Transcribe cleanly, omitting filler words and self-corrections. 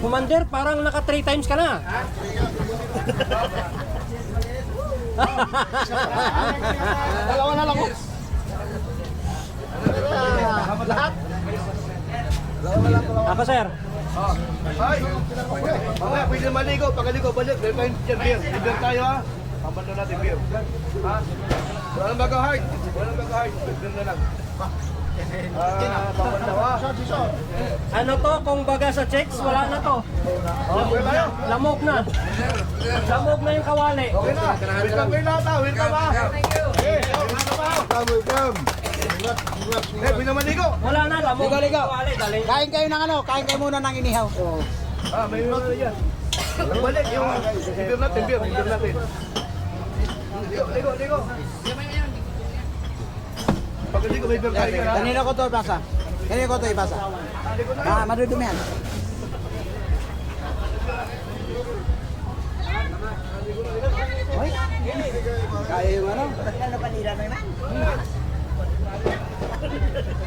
Commander, parang naka 3 times ka na. Dalawa na lang. Lahat? Ako, sir. Ay! Mamaya, pwede maligo. Pagaligo, balik. Dahil kayo dyan, beer. Beer tayo, ha? Pambando natin, beer. Ha? Wala nang baga-heart. Wala nang baga-heart. Beer na lang. Pambando, ha? Ano to, kung baga sa checks, wala na to. Okay tayo? Lamog na. Lamog na yung kawali. Okay na. Welcome kayo lahat, ha? Welcome, ha? Okay, welcome, ha? Welcome. Eh, pwede maligo. Wala na, lamog na yung Ligo. kawali. Dali. Kain kayo ng ano, kain kayo muna ng inihaw. May mga na yan. Balik yung beer natin, beer natin. Ligo. Pagaligo, may beer tayo, ha? Kanina ko to ipasa. Kanina ko to ipasa. Madudumihan.